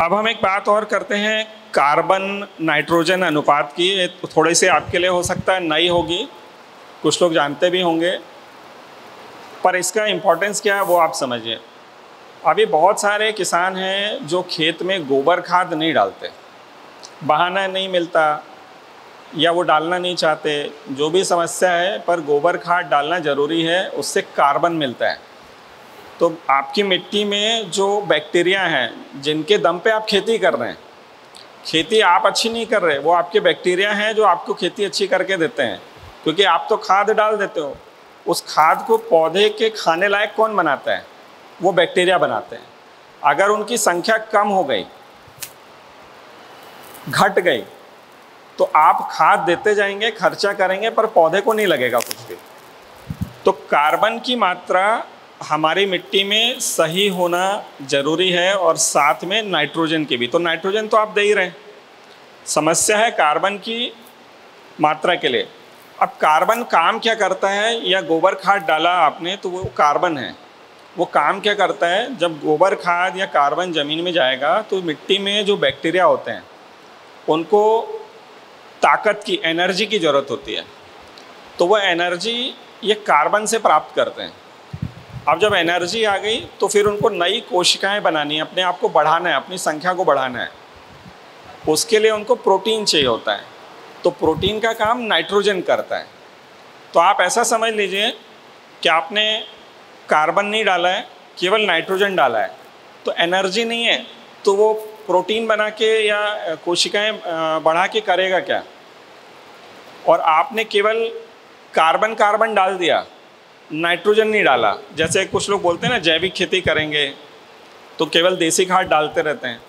अब हम एक बात और करते हैं कार्बन नाइट्रोजन अनुपात की। ये थोड़े से आपके लिए हो सकता है नई होगी, कुछ लोग जानते भी होंगे, पर इसका इम्पोर्टेंस क्या है वो आप समझिए। अभी बहुत सारे किसान हैं जो खेत में गोबर खाद नहीं डालते, बहाना नहीं मिलता या वो डालना नहीं चाहते, जो भी समस्या है, पर गोबर खाद डालना ज़रूरी है, उससे कार्बन मिलता है। तो आपकी मिट्टी में जो बैक्टीरिया हैं जिनके दम पे आप खेती कर रहे हैं, खेती आप अच्छी नहीं कर रहे, वो आपके बैक्टीरिया हैं जो आपको खेती अच्छी करके देते हैं, क्योंकि आप तो खाद डाल देते हो। उस खाद को पौधे के खाने लायक कौन बनाता है? वो बैक्टीरिया बनाते हैं। अगर उनकी संख्या कम हो गई, घट गई, तो आप खाद देते जाएंगे, खर्चा करेंगे, पर पौधे को नहीं लगेगा कुछ भी। तो कार्बन की मात्रा हमारी मिट्टी में सही होना ज़रूरी है, और साथ में नाइट्रोजन की भी। तो नाइट्रोजन तो आप दे ही रहे हैं, समस्या है कार्बन की मात्रा के लिए। अब कार्बन काम क्या करता है, या गोबर खाद डाला आपने तो वो कार्बन है, वो काम क्या करता है? जब गोबर खाद या कार्बन ज़मीन में जाएगा तो मिट्टी में जो बैक्टीरिया होते हैं उनको ताकत की, एनर्जी की ज़रूरत होती है, तो वो एनर्जी ये कार्बन से प्राप्त करते हैं। अब जब एनर्जी आ गई तो फिर उनको नई कोशिकाएं बनानी है, अपने आप को बढ़ाना है, अपनी संख्या को बढ़ाना है। उसके लिए उनको प्रोटीन चाहिए होता है, तो प्रोटीन का काम नाइट्रोजन करता है। तो आप ऐसा समझ लीजिए कि आपने कार्बन नहीं डाला है, केवल नाइट्रोजन डाला है, तो एनर्जी नहीं है, तो वो प्रोटीन बना के या कोशिकाएं बढ़ा के करेगा क्या? और आपने केवल कार्बन कार्बन डाल दिया, नाइट्रोजन नहीं डाला। जैसे कुछ लोग बोलते हैं ना जैविक खेती करेंगे तो केवल देसी खाद डालते रहते हैं,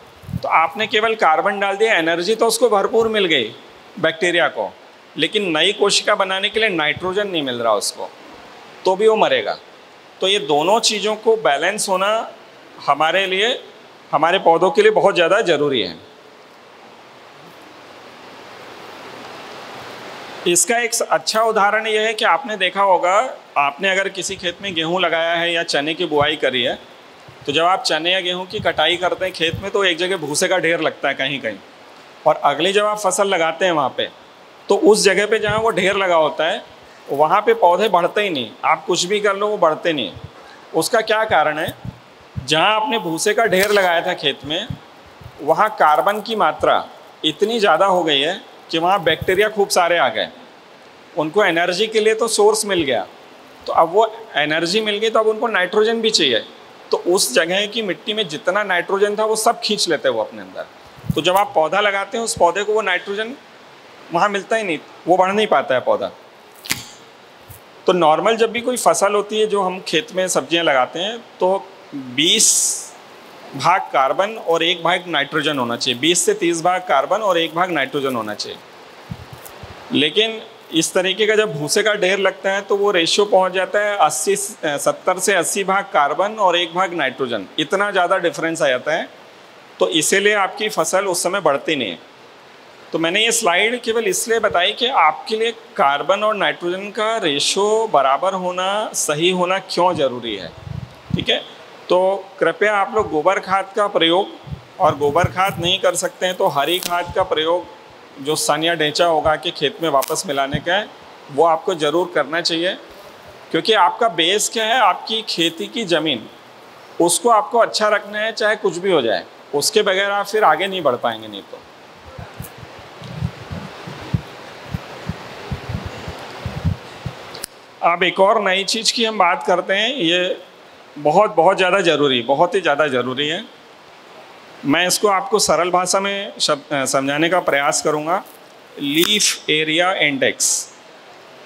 तो आपने केवल कार्बन डाल दिया, एनर्जी तो उसको भरपूर मिल गई बैक्टीरिया को, लेकिन नई कोशिका बनाने के लिए नाइट्रोजन नहीं मिल रहा उसको, तो भी वो मरेगा। तो ये दोनों चीज़ों को बैलेंस होना हमारे लिए, हमारे पौधों के लिए बहुत ज़्यादा ज़रूरी है। इसका एक अच्छा उदाहरण यह है कि आपने देखा होगा, आपने अगर किसी खेत में गेहूं लगाया है या चने की बुआई करी है, तो जब आप चने या गेहूं की कटाई करते हैं खेत में, तो एक जगह भूसे का ढेर लगता है कहीं कहीं, और अगली जब आप फसल लगाते हैं वहाँ पे, तो उस जगह पे जहाँ वो ढेर लगा होता है वहाँ पे पौधे बढ़ते ही नहीं, आप कुछ भी कर लो वो बढ़ते नहीं। उसका क्या कारण है? जहाँ आपने भूसे का ढेर लगाया था खेत में, वहाँ कार्बन की मात्रा इतनी ज़्यादा हो गई है कि वहाँ बैक्टीरिया खूब सारे आ गए, उनको एनर्जी के लिए तो सोर्स मिल गया, तो अब वो एनर्जी मिल गई तो अब उनको नाइट्रोजन भी चाहिए, तो उस जगह की मिट्टी में जितना नाइट्रोजन था वो सब खींच लेते हैं वो अपने अंदर। तो जब आप पौधा लगाते हैं उस पौधे को वो नाइट्रोजन वहाँ मिलता ही नहीं, वो बढ़ नहीं पाता है पौधा। तो नॉर्मल जब भी कोई फसल होती है, जो हम खेत में सब्जियाँ लगाते हैं, तो 20 भाग कार्बन और 1 भाग नाइट्रोजन होना चाहिए, 20 से 30 भाग कार्बन और 1 भाग नाइट्रोजन होना चाहिए। लेकिन इस तरीके का जब भूसे का ढेर लगता है तो वो रेशियो पहुंच जाता है 70 से 80 भाग कार्बन और 1 भाग नाइट्रोजन, इतना ज़्यादा डिफरेंस आ जाता है। तो इसीलिए आपकी फसल उस समय बढ़ती नहीं है। तो मैंने ये स्लाइड केवल इसलिए बताई कि आपके लिए कार्बन और नाइट्रोजन का रेशियो बराबर होना, सही होना क्यों ज़रूरी है। ठीक है, तो कृपया आप लोग गोबर खाद का प्रयोग, और गोबर खाद नहीं कर सकते हैं तो हरी खाद का प्रयोग, जो सन या ढेंचा होगा कि खेत में वापस मिलाने का है, वो आपको ज़रूर करना चाहिए। क्योंकि आपका बेस क्या है? आपकी खेती की ज़मीन, उसको आपको अच्छा रखना है, चाहे कुछ भी हो जाए, उसके बगैर आप फिर आगे नहीं बढ़ पाएंगे। नहीं तो अब एक और नई चीज़ की हम बात करते हैं, ये बहुत ज़्यादा ज़रूरी, बहुत ही ज़्यादा ज़रूरी है। मैं इसको आपको सरल भाषा में समझाने का प्रयास करूंगा। लीफ एरिया इंडेक्स,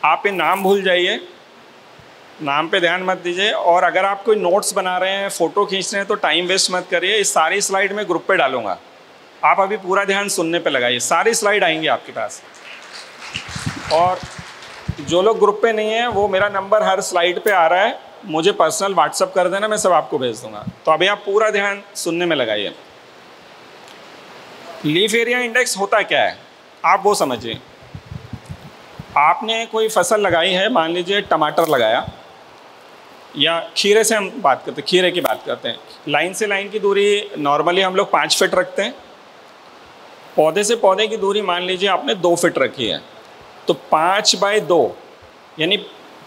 आप ये नाम भूल जाइए, नाम पे ध्यान मत दीजिए। और अगर आप कोई नोट्स बना रहे हैं, फ़ोटो खींच रहे हैं, तो टाइम वेस्ट मत करिए। इस सारी स्लाइड में ग्रुप पे डालूंगा, आप अभी पूरा ध्यान सुनने पे लगाइए, सारी स्लाइड आएंगी आपके पास। और जो लोग ग्रुप पे नहीं है, वो मेरा नंबर हर स्लाइड पे आ रहा है, मुझे पर्सनल व्हाट्सअप कर देना, मैं सब आपको भेज दूँगा। तो अभी आप पूरा ध्यान सुनने में लगाइए। लीफ एरिया इंडेक्स होता क्या है, आप वो समझिए। आपने कोई फसल लगाई है, मान लीजिए टमाटर लगाया, या खीरे से हम बात करते हैं, खीरे की बात करते हैं। लाइन से लाइन की दूरी नॉर्मली हम लोग 5 फीट रखते हैं। पौधे से पौधे की दूरी मान लीजिए आपने 2 फीट रखी है, तो 5 बाय 2 यानी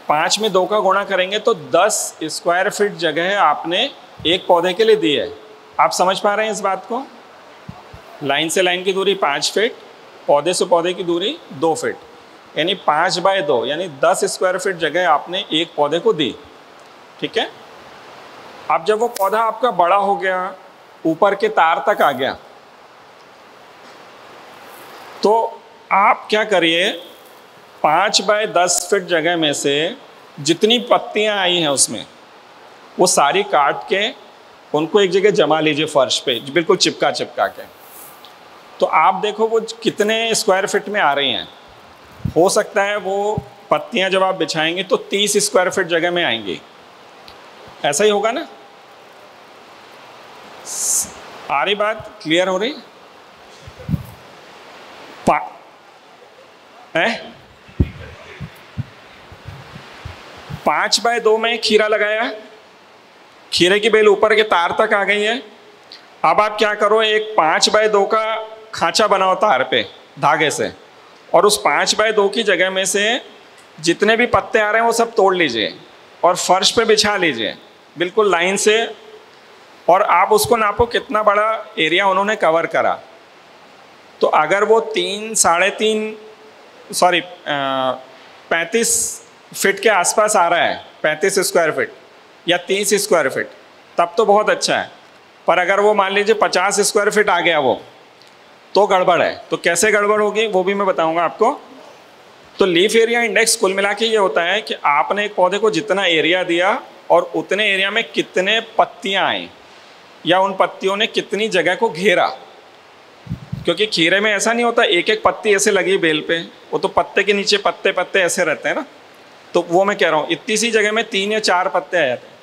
5 में 2 का गुणा करेंगे तो 10 स्क्वायर फीट जगह आपने एक पौधे के लिए दी है। आप समझ पा रहे हैं इस बात को? लाइन से लाइन की दूरी 5 फीट, पौधे से पौधे की दूरी 2 फीट, यानी 5 बाय 2 यानी 10 स्क्वायर फीट जगह आपने एक पौधे को दी। ठीक है। अब जब वो पौधा आपका बड़ा हो गया, ऊपर के तार तक आ गया, तो आप क्या करिए, 5 बाय 10 फीट जगह में से जितनी पत्तियां आई हैं उसमें वो सारी काट के उनको एक जगह जमा लीजिए फर्श पे, बिल्कुल चिपका चिपका के। तो आप देखो वो कितने स्क्वायर फीट में आ रही हैं। हो सकता है वो पत्तियां जब आप बिछाएंगे तो 30 स्क्वायर फीट जगह में आएंगी। ऐसा ही होगा ना? आ रही बात? क्लियर हो रही है? 5 बाय 2 में खीरा लगाया, खीरे की बेल ऊपर के तार तक आ गई है। अब आप क्या करो, एक 5 बाय 2 का खांचा बनाओ तार पे धागे से, और उस 5 बाय 2 की जगह में से जितने भी पत्ते आ रहे हैं वो सब तोड़ लीजिए और फर्श पे बिछा लीजिए बिल्कुल लाइन से। और आप उसको नापो कितना बड़ा एरिया उन्होंने कवर करा। तो अगर वो 35 फीट के आसपास आ रहा है, 35 स्क्वायर फीट या 30 स्क्वायर फीट, तब तो बहुत अच्छा है। पर अगर वो मान लीजिए 50 स्क्वायर फीट आ गया वो, तो गड़बड़ है। तो कैसे गड़बड़ होगी वो भी मैं बताऊंगा आपको। तो लीफ एरिया इंडेक्स कुल मिला के ये होता है कि आपने एक पौधे को जितना एरिया दिया और उतने एरिया में कितने पत्तियां आई, या उन पत्तियों ने कितनी जगह को घेरा। क्योंकि खीरे में ऐसा नहीं होता एक एक पत्ती ऐसे लगी बेल पे, वो तो पत्ते के नीचे पत्ते पत्ते ऐसे रहते हैं ना। तो वो मैं कह रहा हूँ इतनी सी जगह में 3 या 4 पत्ते आ जाते हैं,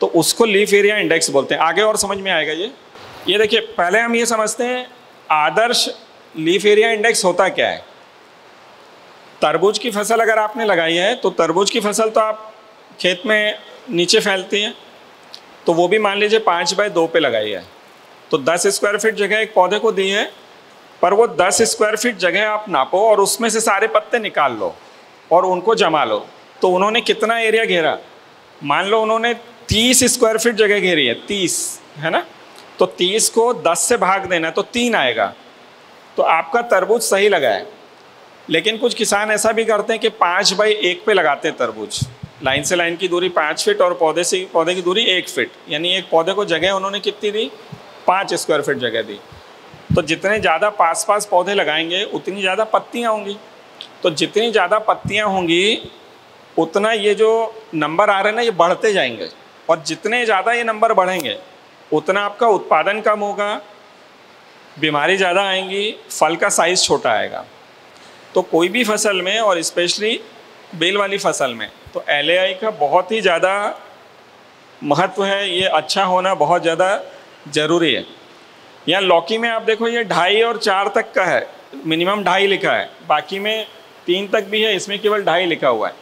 तो उसको लीफ एरिया इंडेक्स बोलते हैं। आगे और समझ में आएगा ये देखिए, पहले हम ये समझते हैं आदर्श लीफ एरिया इंडेक्स होता क्या है। तरबूज की फसल अगर आपने लगाई है तो तरबूज की फसल तो आप खेत में नीचे फैलती है, तो वो भी मान लीजिए 5 बाय 2 पे लगाई है, तो 10 स्क्वायर फीट जगह एक पौधे को दी है। पर वो 10 स्क्वायर फीट जगह आप नापो और उसमें से सारे पत्ते निकाल लो और उनको जमा लो, तो उन्होंने कितना एरिया घेरा। मान लो उन्होंने 30 स्क्वायर फीट जगह घेरी है, 30 है ना, तो 30 को 10 से भाग देना तो 3 आएगा। तो आपका तरबूज सही लगा है। लेकिन कुछ किसान ऐसा भी करते हैं कि 5 बाय 1 पे लगाते हैं तरबूज। लाइन से लाइन की दूरी 5 फीट और पौधे से पौधे की दूरी 1 फीट, यानी एक पौधे को जगह उन्होंने कितनी दी, 5 स्क्वायर फीट जगह दी। तो जितने ज़्यादा पास पास पौधे लगाएंगे उतनी ज़्यादा पत्तियाँ होंगी। तो जितनी ज़्यादा पत्तियाँ होंगी उतना ये जो नंबर आ रहे हैं ना ये बढ़ते जाएंगे, और जितने ज़्यादा ये नंबर बढ़ेंगे उतना आपका उत्पादन कम होगा, बीमारी ज़्यादा आएंगी, फल का साइज़ छोटा आएगा। तो कोई भी फसल में और स्पेशली बेल वाली फसल में तो LAI का बहुत ही ज़्यादा महत्व है। ये अच्छा होना बहुत ज़्यादा ज़रूरी है। यहाँ लौकी में आप देखो ये 2.5 और 4 तक का है, मिनिमम 2.5 लिखा है, बाकी में 3 तक भी है, इसमें केवल 2.5 लिखा हुआ है।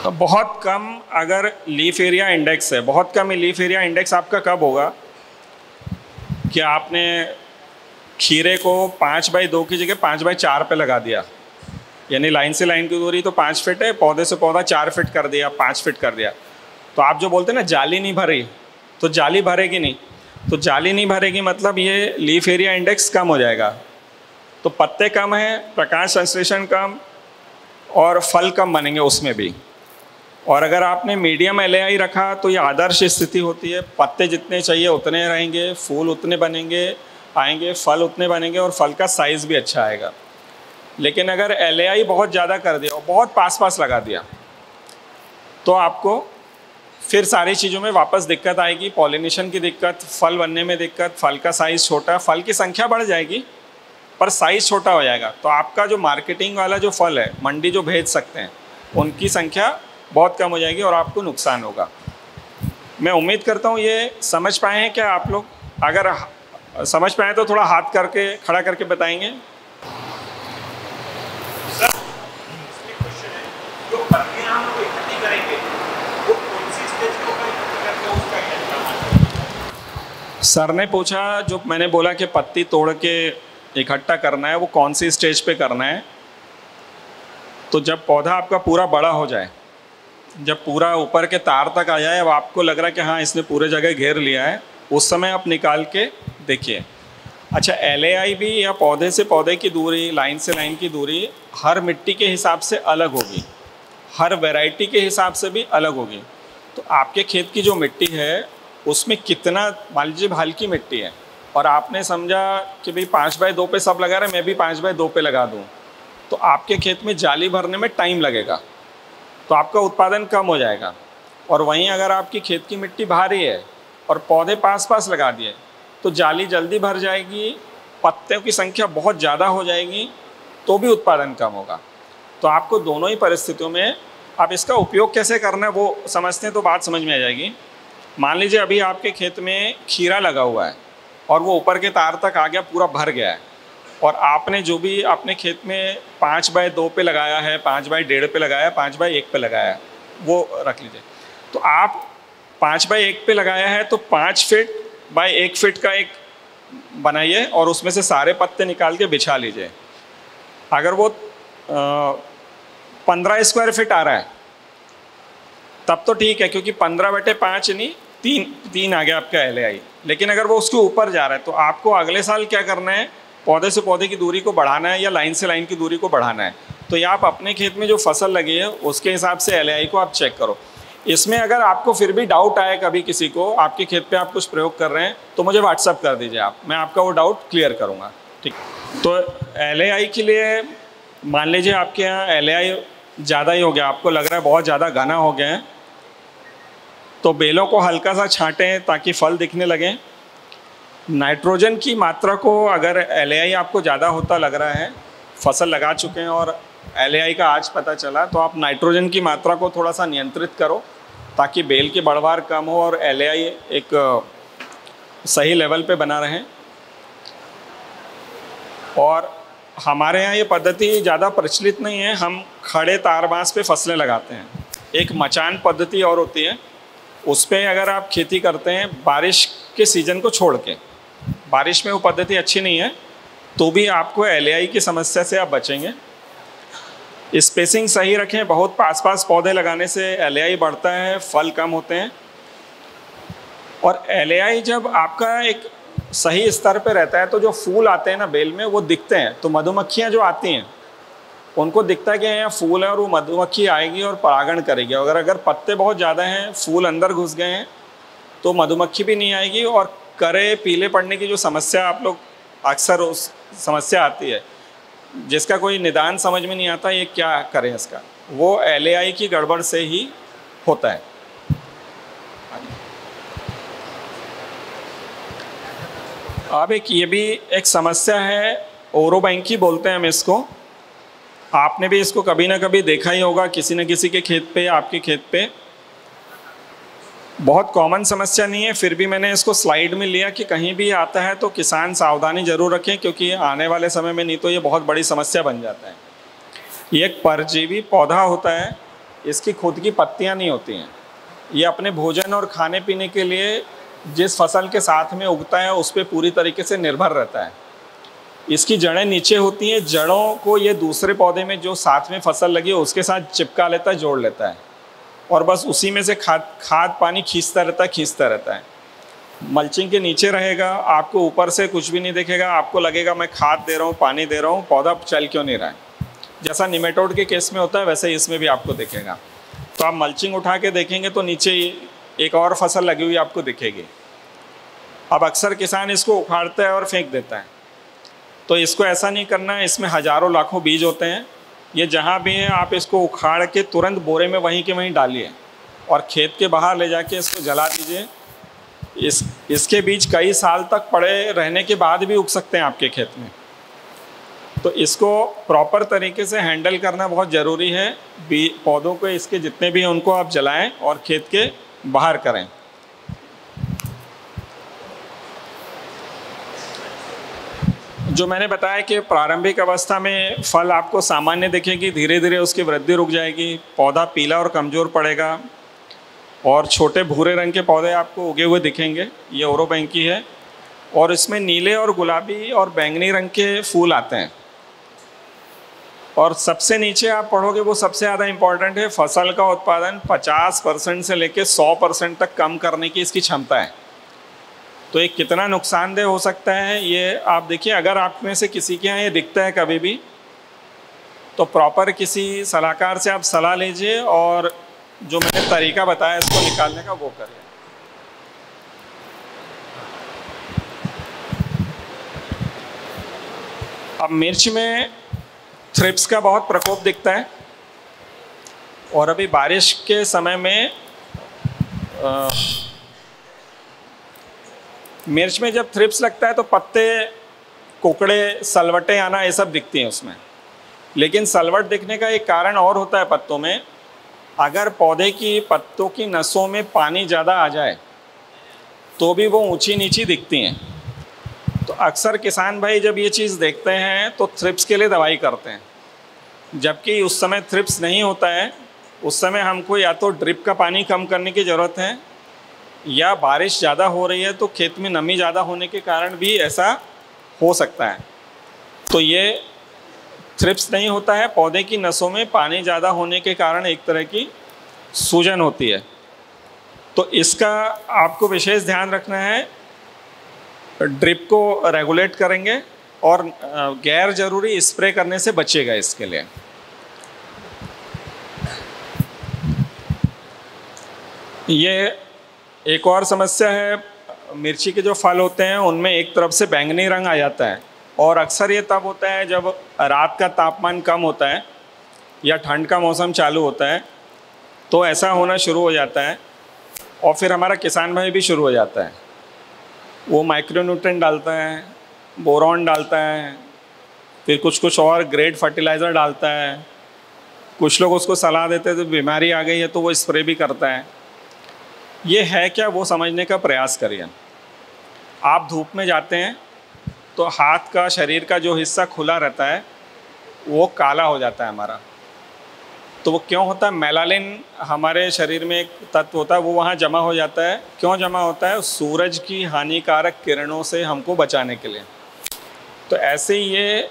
तो बहुत कम अगर लीफ एरिया इंडेक्स है, बहुत कम लीफ एरिया इंडेक्स आपका कब होगा कि आपने खीरे को 5 बाय 2 की जगह 5 बाय 4 पे लगा दिया, यानी लाइन से लाइन की दूरी तो 5 फीट है, पौधे से पौधा 4 फीट कर दिया, 5 फीट कर दिया। तो आप जो बोलते हैं ना जाली नहीं भरी, तो जाली भरेगी नहीं, तो जाली नहीं भरेगी मतलब ये लीफ एरिया इंडेक्स कम हो जाएगा। तो पत्ते कम हैं, प्रकाश संश्लेषण कम, और फल कम बनेंगे उसमें भी। और अगर आपने मीडियम LAI रखा तो ये आदर्श स्थिति होती है, पत्ते जितने चाहिए उतने रहेंगे, फूल उतने बनेंगे आएंगे, फल उतने बनेंगे और फल का साइज़ भी अच्छा आएगा। लेकिन अगर LAI बहुत ज़्यादा कर दिया और बहुत पास पास लगा दिया तो आपको फिर सारी चीज़ों में वापस दिक्कत आएगी, पॉलिनेशन की दिक्कत, फल बनने में दिक्कत, फल का साइज़ छोटा, फल की संख्या बढ़ जाएगी पर साइज़ छोटा हो जाएगा। तो आपका जो मार्केटिंग वाला जो फल है, मंडी जो भेज सकते हैं, उनकी संख्या बहुत कम हो जाएगी और आपको नुकसान होगा। मैं उम्मीद करता हूँ ये समझ पाए हैं क्या आप लोग? अगर समझ पाए तो थोड़ा हाथ करके खड़ा करके बताएंगे। जो पत्तियां हम लोग इकट्ठी करेंगे वो कौन सी स्टेज पे सर ने पूछा, जो मैंने बोला कि पत्ती तोड़ के इकट्ठा करना है, वो कौन सी स्टेज पे करना है? तो जब पौधा आपका पूरा बड़ा हो जाए, जब पूरा ऊपर के तार तक आ जाए, अब आपको लग रहा है कि हाँ इसने पूरे जगह घेर लिया है, उस समय आप निकाल के देखिए। अच्छा, LAI भी या पौधे से पौधे की दूरी, लाइन से लाइन की दूरी हर मिट्टी के हिसाब से अलग होगी, हर वैरायटी के हिसाब से भी अलग होगी। तो आपके खेत की जो मिट्टी है उसमें कितना, मान लीजिए हल्की मिट्टी है और आपने समझा कि भाई 5x2 पे सब लगा रहे हैं, मैं भी 5x2 पे लगा दूँ, तो आपके खेत में जाली भरने में टाइम लगेगा, तो आपका उत्पादन कम हो जाएगा। और वहीं अगर आपकी खेत की मिट्टी भारी है और पौधे पास पास लगा दिए तो जाली जल्दी भर जाएगी, पत्तों की संख्या बहुत ज़्यादा हो जाएगी, तो भी उत्पादन कम होगा। तो आपको दोनों ही परिस्थितियों में आप इसका उपयोग कैसे करना है वो समझते हैं तो बात समझ में आ जाएगी। मान लीजिए अभी आपके खेत में खीरा लगा हुआ है और वो ऊपर के तार तक आ गया, पूरा भर गया है, और आपने जो भी अपने खेत में 5x2 पे लगाया है, 5x1.5 पे लगाया है, 5x1 पे लगाया है, वो रख लीजिए। तो आप 5x1 पे लगाया है तो 5 फीट बाय 1 फीट का एक बनाइए और उसमें से सारे पत्ते निकाल के बिछा लीजिए। अगर वो 15 स्क्वायर फीट आ रहा है तब तो ठीक है, क्योंकि 15/5 नहीं, तीन आ गया आपका LAI। लेकिन अगर वो उसके ऊपर जा रहा है तो आपको अगले साल क्या करना है, पौधे से पौधे की दूरी को बढ़ाना है या लाइन से लाइन की दूरी को बढ़ाना है। तो ये आप अपने खेत में जो फसल लगी है उसके हिसाब से LAI को आप चेक करो। इसमें अगर आपको फिर भी डाउट आए कभी किसी को, आपके खेत पे आप कुछ प्रयोग कर रहे हैं, तो मुझे व्हाट्सअप कर दीजिए आप, मैं आपका वो डाउट क्लियर करूँगा। ठीक, तो LAI के लिए मान लीजिए आपके यहाँ LAI ज़्यादा ही हो गया, आपको लग रहा है बहुत ज़्यादा घना हो गया है, तो बेलों को हल्का सा छांटें ताकि फल दिखने लगें। नाइट्रोजन की मात्रा को, अगर LAI आपको ज़्यादा होता लग रहा है, फसल लगा चुके हैं और LAI का आज पता चला, तो आप नाइट्रोजन की मात्रा को थोड़ा सा नियंत्रित करो ताकि बेल की बढ़वार कम हो और LAI एक सही लेवल पे बना रहे। और हमारे यहाँ ये पद्धति ज़्यादा प्रचलित नहीं है, हम खड़े तारबांस पे फसलें लगाते हैं। एक मचान पद्धति और होती है, उस पर अगर आप खेती करते हैं बारिश के सीज़न को छोड़ के, बारिश में वो पद्धति अच्छी नहीं है, तो भी आपको LAI की समस्या से आप बचेंगे। स्पेसिंग सही रखें, बहुत पास पास पौधे लगाने से LAI बढ़ता है, फल कम होते हैं। और LAI जब आपका एक सही स्तर पे रहता है तो जो फूल आते हैं ना बेल में, वो दिखते हैं, तो मधुमक्खियाँ जो आती हैं उनको दिखता है कि यहाँ फूल है और वो मधुमक्खी आएगी और परागण करेगी। अगर पत्ते बहुत ज़्यादा हैं, फूल अंदर घुस गए हैं, तो मधुमक्खी भी नहीं आएगी और करे पीले पड़ने की जो समस्या आप लोग अक्सर उस समस्या आती है, जिसका कोई निदान समझ में नहीं आता ये क्या करें इसका, वो LAI की गड़बड़ से ही होता है। अब ये भी एक समस्या है, ओरोबैंकी बोलते हैं हम इसको। आपने भी इसको कभी ना कभी देखा ही होगा किसी न किसी के खेत पे, आपके खेत पे। बहुत कॉमन समस्या नहीं है, फिर भी मैंने इसको स्लाइड में लिया कि कहीं भी आता है तो किसान सावधानी जरूर रखें, क्योंकि आने वाले समय में नहीं तो ये बहुत बड़ी समस्या बन जाता है। ये एक परजीवी पौधा होता है, इसकी खुद की पत्तियां नहीं होती हैं। ये अपने भोजन और खाने पीने के लिए जिस फसल के साथ में उगता है उस पर पूरी तरीके से निर्भर रहता है। इसकी जड़ें नीचे होती हैं, जड़ों को ये दूसरे पौधे में जो साथ में फसल लगी है उसके साथ चिपका लेता है, जोड़ लेता है, और बस उसी में से खाद पानी खींचता रहता है। मल्चिंग के नीचे रहेगा, आपको ऊपर से कुछ भी नहीं दिखेगा, आपको लगेगा मैं खाद दे रहा हूँ, पानी दे रहा हूँ, पौधा चल क्यों नहीं रहा है। जैसा निमेटोड के केस में होता है वैसे इसमें भी आपको दिखेगा। तो आप मल्चिंग उठा के देखेंगे तो नीचे एक और फसल लगी हुई आपको दिखेगी। अब अक्सर किसान इसको उखाड़ता है और फेंक देता है, तो इसको ऐसा नहीं करना है। इसमें हज़ारों लाखों बीज होते हैं, ये जहाँ भी है आप इसको उखाड़ के तुरंत बोरे में वहीं के वहीं डालिए और खेत के बाहर ले जाके इसको जला दीजिए। इसके बीज कई साल तक पड़े रहने के बाद भी उग सकते हैं आपके खेत में। तो इसको प्रॉपर तरीके से हैंडल करना बहुत ज़रूरी है। पौधों को इसके जितने भी हैं उनको आप जलाएं और खेत के बाहर करें। जो मैंने बताया कि प्रारंभिक अवस्था में फल आपको सामान्य दिखेगी, धीरे धीरे उसकी वृद्धि रुक जाएगी, पौधा पीला और कमज़ोर पड़ेगा। और छोटे भूरे रंग के पौधे आपको उगे हुए दिखेंगे, ये ओरोबैंकी है। और इसमें नीले और गुलाबी और बैंगनी रंग के फूल आते हैं। और सबसे नीचे आप पढ़ोगे वो सबसे ज़्यादा इम्पॉर्टेंट है, फसल का उत्पादन 50% से लेकर 100% तक कम करने की इसकी क्षमता है। तो ये कितना नुकसानदेह हो सकता है ये आप देखिए। अगर आप में से किसी के यहाँ ये दिखता है कभी भी, तो प्रॉपर किसी सलाहकार से आप सलाह लीजिए और जो मैंने तरीका बताया इसको निकालने का वो करिए। अब मिर्च में थ्रिप्स का बहुत प्रकोप दिखता है और अभी बारिश के समय में मिर्च में जब थ्रिप्स लगता है तो पत्ते, कुकड़े, सलवटें आना ये सब दिखती हैं उसमें। लेकिन सलवट दिखने का एक कारण और होता है पत्तों में। अगर पौधे की पत्तों की नसों में पानी ज़्यादा आ जाए तो भी वो ऊंची नीची दिखती हैं। तो अक्सर किसान भाई जब ये चीज़ देखते हैं तो थ्रिप्स के लिए दवाई करते हैं, जबकि उस समय थ्रिप्स नहीं होता है। उस समय हमको या तो ड्रिप का पानी कम करने की ज़रूरत है, या बारिश ज़्यादा हो रही है तो खेत में नमी ज़्यादा होने के कारण भी ऐसा हो सकता है। तो ये थ्रिप्स नहीं होता है, पौधे की नसों में पानी ज़्यादा होने के कारण एक तरह की सूजन होती है। तो इसका आपको विशेष ध्यान रखना है। ड्रिप को रेगुलेट करेंगे और गैर ज़रूरी स्प्रे करने से बचेगा इसके लिए। ये एक और समस्या है, मिर्ची के जो फल होते हैं उनमें एक तरफ से बैंगनी रंग आ जाता है। और अक्सर ये तब होता है जब रात का तापमान कम होता है या ठंड का मौसम चालू होता है, तो ऐसा होना शुरू हो जाता है। और फिर हमारा किसान भाई भी शुरू हो जाता है, वो माइक्रोन्यूट्रिएंट डालता है, बोरॉन डालता है, फिर कुछ और ग्रेड फर्टिलाइज़र डालता है। कुछ लोग उसको सलाह देते हैं तो बीमारी आ गई है तो वो स्प्रे भी करता है। ये है क्या वो समझने का प्रयास करिए। आप धूप में जाते हैं तो हाथ का, शरीर का जो हिस्सा खुला रहता है वो काला हो जाता है हमारा। तो वो क्यों होता है? मेलानिन हमारे शरीर में एक तत्व होता है, वो वहाँ जमा हो जाता है। क्यों जमा होता है? सूरज की हानिकारक किरणों से हमको बचाने के लिए। तो ऐसे ही ये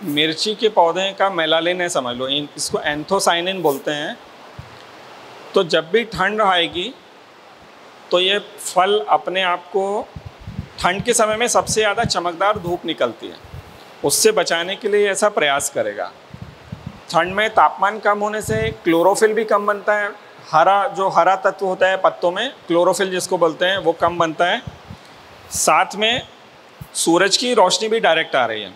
मिर्ची के पौधे का मेलानिन है, समझ लो। इसको एंथोसाइनिन बोलते हैं। तो जब भी ठंड आएगी तो ये फल अपने आप को, ठंड के समय में सबसे ज़्यादा चमकदार धूप निकलती है, उससे बचाने के लिए ऐसा प्रयास करेगा। ठंड में तापमान कम होने से क्लोरोफिल भी कम बनता है। जो हरा तत्व होता है पत्तों में, क्लोरोफिल जिसको बोलते हैं, वो कम बनता है। साथ में सूरज की रोशनी भी डायरेक्ट आ रही है,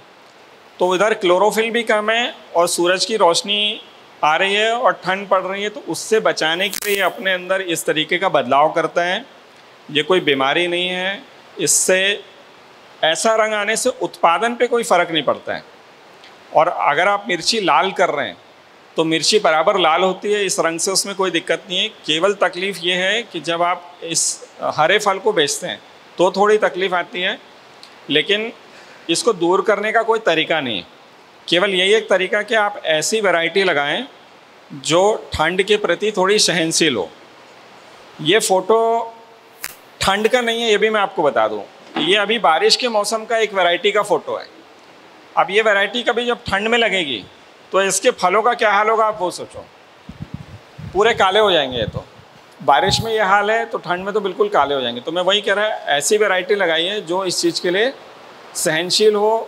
तो इधर क्लोरोफिल भी कम है और सूरज की रोशनी आ रही है और ठंड पड़ रही है। तो उससे बचाने के लिए अपने अंदर इस तरीके का बदलाव करता है। ये कोई बीमारी नहीं है, इससे ऐसा रंग आने से उत्पादन पे कोई फ़र्क नहीं पड़ता है। और अगर आप मिर्ची लाल कर रहे हैं तो मिर्ची बराबर लाल होती है, इस रंग से उसमें कोई दिक्कत नहीं है। केवल तकलीफ़ ये है कि जब आप इस हरे फल को बेचते हैं तो थोड़ी तकलीफ़ आती है, लेकिन इसको दूर करने का कोई तरीका नहीं है। केवल यही एक तरीका कि आप ऐसी वैरायटी लगाएं जो ठंड के प्रति थोड़ी सहनशील हो। ये फ़ोटो ठंड का नहीं है, ये भी मैं आपको बता दूं। ये अभी बारिश के मौसम का एक वैरायटी का फ़ोटो है। अब ये वैरायटी कभी जब ठंड में लगेगी तो इसके फलों का क्या हाल होगा आप वो सोचो। पूरे काले हो जाएंगे। ये तो बारिश में ये हाल है तो ठंड में तो बिल्कुल काले हो जाएंगे। तो मैं वही कह रहा है, ऐसी वैरायटी लगाइए जो इस चीज़ के लिए सहनशील हो,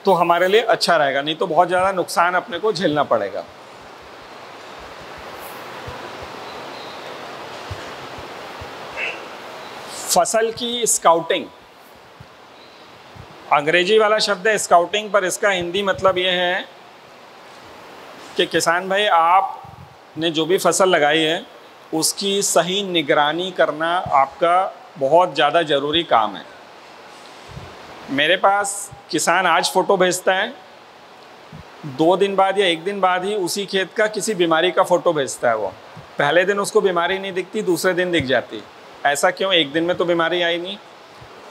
तो हमारे लिए अच्छा रहेगा। नहीं तो बहुत ज़्यादा नुकसान अपने को झेलना पड़ेगा। फसल की स्काउटिंग, अंग्रेजी वाला शब्द है स्काउटिंग, पर इसका हिंदी मतलब ये है कि किसान भाई आपने जो भी फसल लगाई है उसकी सही निगरानी करना आपका बहुत ज़्यादा ज़रूरी काम है। मेरे पास किसान आज फ़ोटो भेजता है, 2 दिन बाद या 1 दिन बाद ही उसी खेत का किसी बीमारी का फ़ोटो भेजता है। वो पहले दिन उसको बीमारी नहीं दिखती, दूसरे दिन दिख जाती। ऐसा क्यों? 1 दिन में तो बीमारी आई नहीं।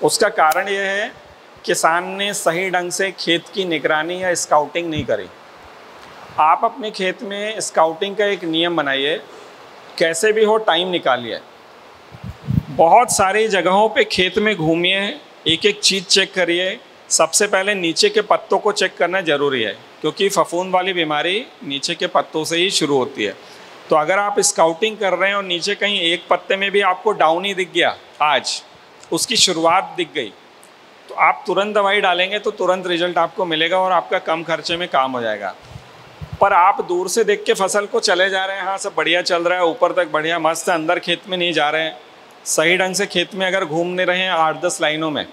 उसका कारण ये है किसान ने सही ढंग से खेत की निगरानी या स्काउटिंग नहीं करी। आप अपने खेत में स्काउटिंग का एक नियम बनाइए, कैसे भी हो टाइम निकालिए। बहुत सारी जगहों पे खेत में घूमिए, एक एक चीज़ चेक करिए। सबसे पहले नीचे के पत्तों को चेक करना ज़रूरी है, क्योंकि फफूंद वाली बीमारी नीचे के पत्तों से ही शुरू होती है। तो अगर आप स्काउटिंग कर रहे हैं और नीचे कहीं एक पत्ते में भी आपको डाउनी दिख गया, आज उसकी शुरुआत दिख गई, तो आप तुरंत दवाई डालेंगे तो तुरंत रिजल्ट आपको मिलेगा और आपका कम खर्चे में काम हो जाएगा। पर आप दूर से देख के फसल को चले जा रहे हैं, हाँ सब बढ़िया चल रहा है, ऊपर तक बढ़िया मस्त है, अंदर खेत में नहीं जा रहे हैं, सही ढंग से खेत में अगर घूम नहीं रहे हैं 8-10 लाइनों में,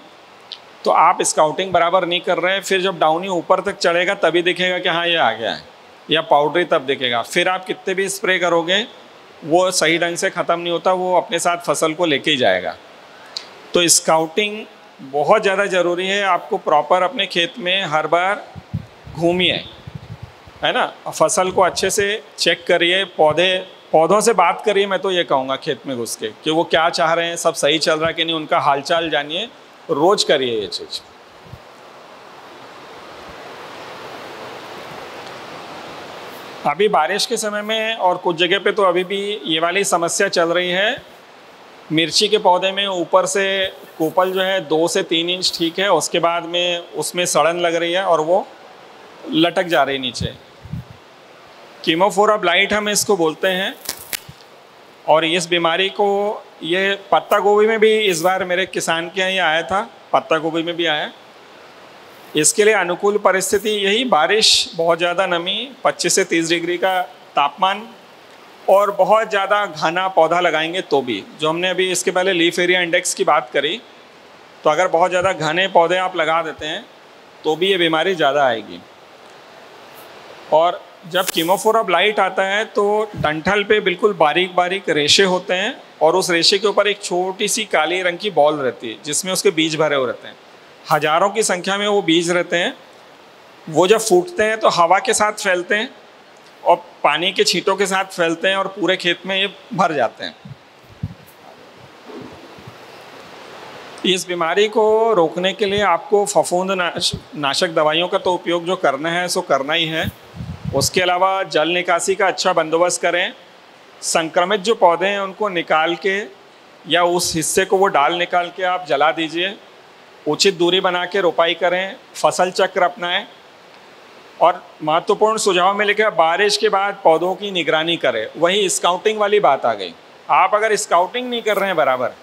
तो आप स्काउटिंग बराबर नहीं कर रहे हैं। फिर जब डाउनी ऊपर तक चढ़ेगा तभी दिखेगा कि हाँ ये आ गया है, या पाउडरी तब दिखेगा। फिर आप कितने भी स्प्रे करोगे वो सही ढंग से ख़त्म नहीं होता, वो अपने साथ फसल को लेके ही जाएगा। तो स्काउटिंग बहुत ज़्यादा ज़रूरी है। आपको प्रॉपर अपने खेत में हर बार घूमिए, है ना, फसल को अच्छे से चेक करिए, पौधों से बात करिए। मैं तो ये कहूँगा खेत में घुस के कि वो क्या चाह रहे हैं, सब सही चल रहा है कि नहीं, उनका हालचाल जानिए, रोज़ करिए ये चीज़। अभी बारिश के समय में और कुछ जगह पे तो अभी भी ये वाली समस्या चल रही है। मिर्ची के पौधे में ऊपर से कोपल जो है 2 से 3 इंच ठीक है, उसके बाद में उसमें सड़न लग रही है और वो लटक जा रही नीचे। कीमोफोरा ब्लाइट हम इसको बोलते हैं। और इस बीमारी को, ये पत्ता गोभी में भी इस बार मेरे किसान के यहाँ ये आया था, पत्ता गोभी में भी आया। इसके लिए अनुकूल परिस्थिति यही, बारिश, बहुत ज़्यादा नमी, 25 से 30 डिग्री का तापमान, और बहुत ज़्यादा घना पौधा लगाएंगे तो भी, जो हमने अभी इसके पहले लीफ एरिया इंडेक्स की बात करी, तो अगर बहुत ज़्यादा घने पौधे आप लगा देते हैं तो भी ये बीमारी ज़्यादा आएगी। और जब कीमोफोरा ब्लाइट आता है तो डंठल पे बिल्कुल बारीक बारीक रेशे होते हैं, और उस रेशे के ऊपर एक छोटी सी काली रंग की बॉल रहती है जिसमें उसके बीज भरे हुए रहते हैं। हज़ारों की संख्या में वो बीज रहते हैं। वो जब फूटते हैं तो हवा के साथ फैलते हैं और पानी के छींटों के साथ फैलते हैं और पूरे खेत में ये भर जाते हैं। इस बीमारी को रोकने के लिए आपको फफूंद नाशक दवाइयों का तो उपयोग जो करना है सो करना ही है। उसके अलावा जल निकासी का अच्छा बंदोबस्त करें। संक्रमित जो पौधे हैं उनको निकाल के, या उस हिस्से को वो डाल निकाल के आप जला दीजिए। उचित दूरी बना के रोपाई करें, फसल चक्र अपनाएं। और महत्वपूर्ण सुझाव में लिखा, बारिश के बाद पौधों की निगरानी करें। वही स्काउटिंग वाली बात आ गई। आप अगर स्काउटिंग नहीं कर रहे हैं बराबर,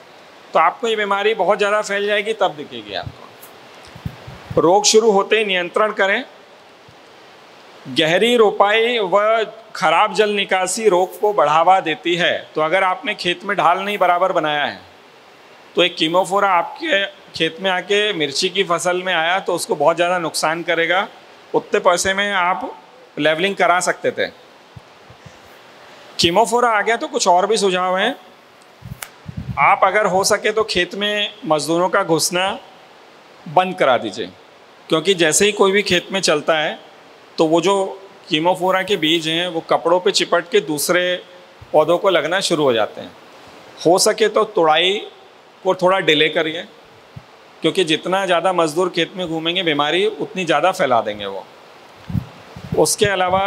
तो आपको ये बीमारी बहुत ज़्यादा फैल जाएगी, तब दिखेगी आपको। रोग शुरू होते ही नियंत्रण करें। गहरी रोपाई व खराब जल निकासी रोग को बढ़ावा देती है। तो अगर आपने खेत में ढाल नहीं बराबर बनाया है, तो एक कीमोफोरा आपके खेत में आके मिर्ची की फसल में आया तो उसको बहुत ज़्यादा नुकसान करेगा। उतने पैसे में आप लेवलिंग करा सकते थे। कीमोफोरा आ गया तो कुछ और भी सुझाव हैं। आप अगर हो सके तो खेत में मज़दूरों का घुसना बंद करा दीजिए, क्योंकि जैसे ही कोई भी खेत में चलता है तो वो जो कीमोफोरा के बीज हैं वो कपड़ों पे चिपट के दूसरे पौधों को लगना शुरू हो जाते हैं। हो सके तो तुड़ाई को थोड़ा डिले करिए, क्योंकि जितना ज़्यादा मज़दूर खेत में घूमेंगे बीमारी उतनी ज़्यादा फैला देंगे वो। उसके अलावा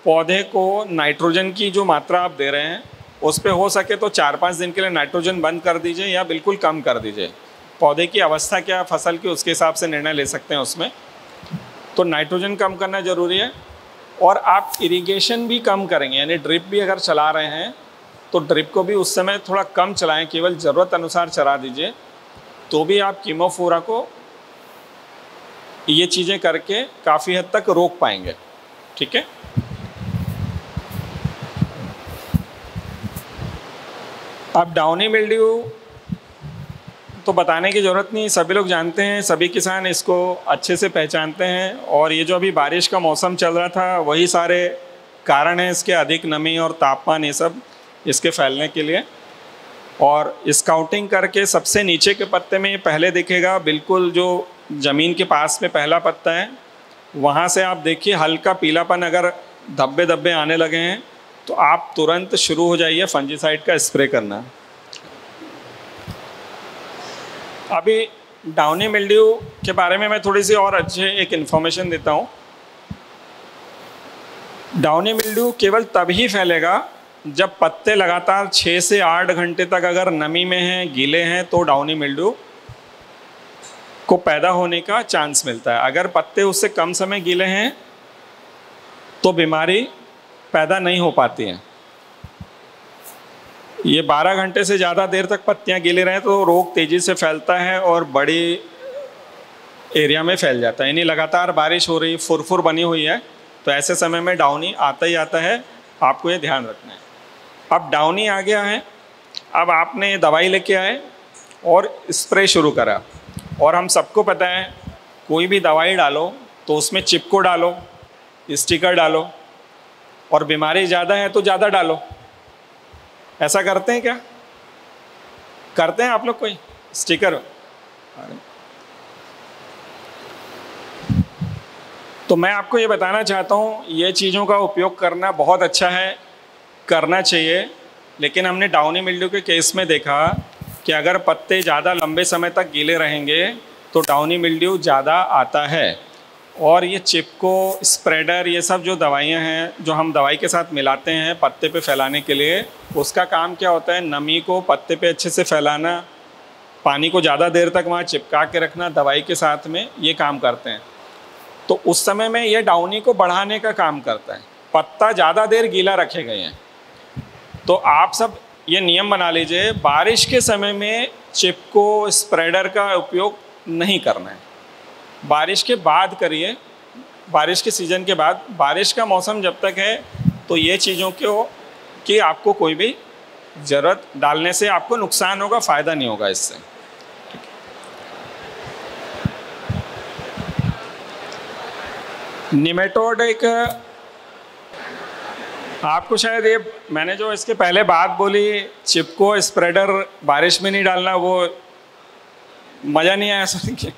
पौधे को नाइट्रोजन की जो मात्रा आप दे रहे हैं उस पे हो सके तो 4-5 दिन के लिए नाइट्रोजन बंद कर दीजिए या बिल्कुल कम कर दीजिए। पौधे की अवस्था क्या फसल की, उसके हिसाब से निर्णय ले सकते हैं उसमें। तो नाइट्रोजन कम करना ज़रूरी है। और आप इरिगेशन भी कम करेंगे, यानी ड्रिप भी अगर चला रहे हैं तो ड्रिप को भी उस समय थोड़ा कम चलाएं, केवल ज़रूरत अनुसार चला दीजिए। तो भी आप कीमोफोरा को ये चीज़ें करके काफ़ी हद तक रोक पाएंगे। ठीक है। अब डाउनी मिल्ड्यू तो बताने की ज़रूरत नहीं, सभी लोग जानते हैं, सभी किसान इसको अच्छे से पहचानते हैं। और ये जो अभी बारिश का मौसम चल रहा था वही सारे कारण हैं इसके, अधिक नमी और तापमान, ये सब इसके फैलने के लिए। और स्काउटिंग करके सबसे नीचे के पत्ते में पहले दिखेगा, बिल्कुल जो ज़मीन के पास में पहला पत्ता है वहाँ से आप देखिए हल्का पीलापन अगर धब्बे धब्बे आने लगे हैं तो आप तुरंत शुरू हो जाइए फंजीसाइड का स्प्रे करना। अभी डाउनी मिल्ड्यू के बारे में मैं थोड़ी सी और अच्छे एक इन्फॉर्मेशन देता हूँ। डाउनी मिल्ड्यू केवल तभी फैलेगा जब पत्ते लगातार 6 से 8 घंटे तक अगर नमी में हैं, गीले हैं, तो डाउनी मिल्ड्यू को पैदा होने का चांस मिलता है। अगर पत्ते उससे कम समय गीले हैं तो बीमारी पैदा नहीं हो पाती है। ये 12 घंटे से ज़्यादा देर तक पत्तियां गीले रहें तो रोग तेज़ी से फैलता है और बड़ी एरिया में फैल जाता है। यानी लगातार बारिश हो रही, फुरफुर बनी हुई है, तो ऐसे समय में डाउनी आता ही आता है, आपको ये ध्यान रखना है। अब डाउनी आ गया है, अब आपने दवाई लेके आए और स्प्रे शुरू करा। और हम सबको पता है कोई भी दवाई डालो तो उसमें चिपको डालो, स्टिकर डालो, और बीमारी ज़्यादा है तो ज़्यादा डालो। ऐसा करते हैं क्या? करते हैं आप लोग कोई स्टिकर? तो मैं आपको ये बताना चाहता हूँ, ये चीज़ों का उपयोग करना बहुत अच्छा है, करना चाहिए। लेकिन हमने डाउनी मिल्ड्यू के केस में देखा कि अगर पत्ते ज़्यादा लंबे समय तक गीले रहेंगे तो डाउनी मिल्ड्यू ज़्यादा आता है। और ये चिपको, स्प्रेडर, ये सब जो दवाइयाँ हैं जो हम दवाई के साथ मिलाते हैं पत्ते पे फैलाने के लिए, उसका काम क्या होता है? नमी को पत्ते पे अच्छे से फैलाना, पानी को ज़्यादा देर तक वहाँ चिपका के रखना दवाई के साथ में, ये काम करते हैं। तो उस समय में ये डाउनी को बढ़ाने का काम करता है, पत्ता ज़्यादा देर गीला रखे गए हैं। तो आप सब ये नियम बना लीजिए, बारिश के समय में चिपको, स्प्रेडर का उपयोग नहीं करना है। बारिश के बाद करिए, बारिश के सीज़न के बाद। बारिश का मौसम जब तक है तो ये चीज़ों की आपको कोई भी ज़रूरत डालने से आपको नुकसान होगा, फ़ायदा नहीं होगा इससे। निमेटोड एक, आपको शायद ये मैंने जो इसके पहले बात बोली, चिपको, स्प्रेडर बारिश में नहीं डालना, वो मज़ा नहीं आया सुन के?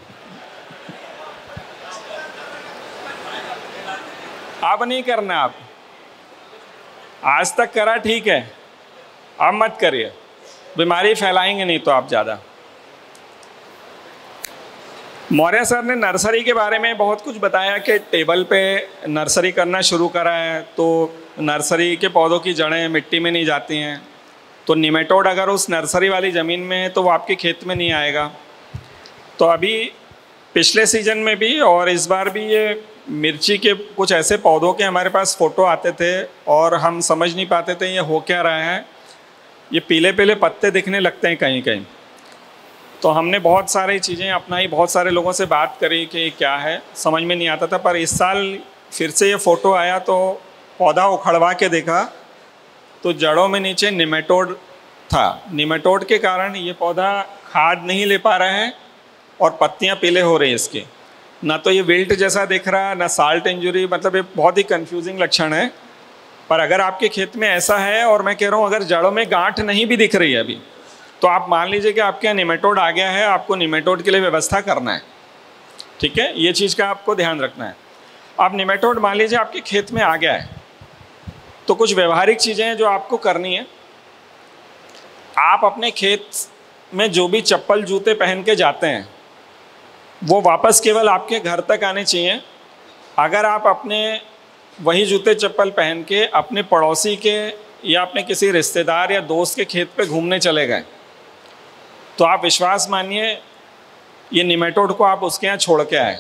अब नहीं करना, आप आज तक करा ठीक है, अब मत करिए, बीमारी फैलाएंगे नहीं तो आप ज़्यादा। मौर्य सर ने नर्सरी के बारे में बहुत कुछ बताया कि टेबल पे नर्सरी करना शुरू करा है तो नर्सरी के पौधों की जड़ें मिट्टी में नहीं जाती हैं, तो निमेटोड अगर उस नर्सरी वाली ज़मीन में है तो वो आपके खेत में नहीं आएगा। तो अभी पिछले सीजन में भी और इस बार भी ये मिर्ची के कुछ ऐसे पौधों के हमारे पास फ़ोटो आते थे और हम समझ नहीं पाते थे ये हो क्या रहा है। ये पीले पीले पत्ते दिखने लगते हैं कहीं कहीं। तो हमने बहुत सारी चीज़ें अपनाई, बहुत सारे लोगों से बात करी कि क्या है, समझ में नहीं आता था। पर इस साल फिर से ये फ़ोटो आया तो पौधा उखड़वा के देखा तो जड़ों में नीचे निमेटोड था। निमेटोड के कारण ये पौधा खाद नहीं ले पा रहा है और पत्तियां पीले हो रही हैं इसकी। ना तो ये विल्ट जैसा दिख रहा, ना साल्ट इंजरी, मतलब ये बहुत ही कंफ्यूजिंग लक्षण है। पर अगर आपके खेत में ऐसा है, और मैं कह रहा हूँ अगर जड़ों में गांठ नहीं भी दिख रही है अभी, तो आप मान लीजिए कि आपके यहाँ निमेटोड आ गया है, आपको निमेटोड के लिए व्यवस्था करना है। ठीक है, ये चीज़ का आपको ध्यान रखना है। आप निमेटोड मान लीजिए आपके खेत में आ गया है, तो कुछ व्यवहारिक चीज़ें हैं जो आपको करनी है। आप अपने खेत में जो भी चप्पल जूते पहन के जाते हैं वो वापस केवल आपके घर तक आने चाहिए। अगर आप अपने वही जूते चप्पल पहन के अपने पड़ोसी के या अपने किसी रिश्तेदार या दोस्त के खेत पे घूमने चले गए, तो आप विश्वास मानिए ये निमेटोड को आप उसके यहाँ छोड़ के आए।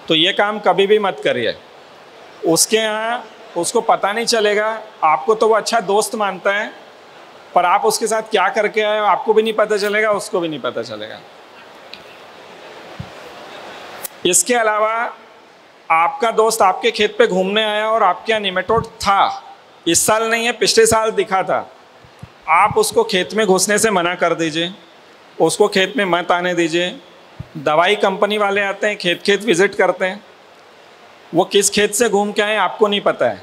तो ये काम कभी भी मत करिए। उसके यहाँ उसको पता नहीं चलेगा, आपको तो वो अच्छा दोस्त मानता है, पर आप उसके साथ क्या करके आए आपको भी नहीं पता चलेगा, उसको भी नहीं पता चलेगा। इसके अलावा आपका दोस्त आपके खेत पे घूमने आया और आपके यहाँ निमेटोड था, इस साल नहीं है पिछले साल दिखा था, आप उसको खेत में घुसने से मना कर दीजिए, उसको खेत में मत आने दीजिए। दवाई कंपनी वाले आते हैं, खेत खेत विजिट करते हैं, वो किस खेत से घूम के आए आपको नहीं पता है,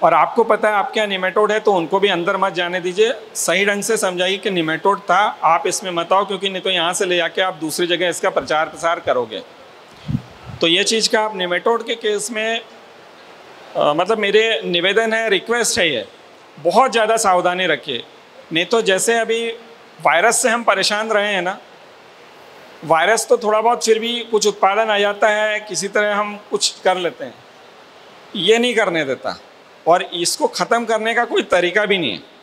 और आपको पता है आपके यहाँ निमेटोड है, तो उनको भी अंदर मत जाने दीजिए। सही ढंग से समझाइए कि निमेटोड था, आप इसमें मत आओ, क्योंकि नहीं तो यहाँ से ले जाके आप दूसरी जगह इसका प्रचार प्रसार करोगे। तो ये चीज़ का आप निमेटोड के केस में मतलब मेरे निवेदन है, रिक्वेस्ट है, ये बहुत ज़्यादा सावधानी रखिए। नहीं तो जैसे अभी वायरस से हम परेशान रहे हैं ना, वायरस तो थोड़ा बहुत फिर भी कुछ उत्पादन आ जाता है, किसी तरह हम कुछ कर लेते हैं, ये नहीं करने देता। और इसको ख़त्म करने का कोई तरीका भी नहीं है।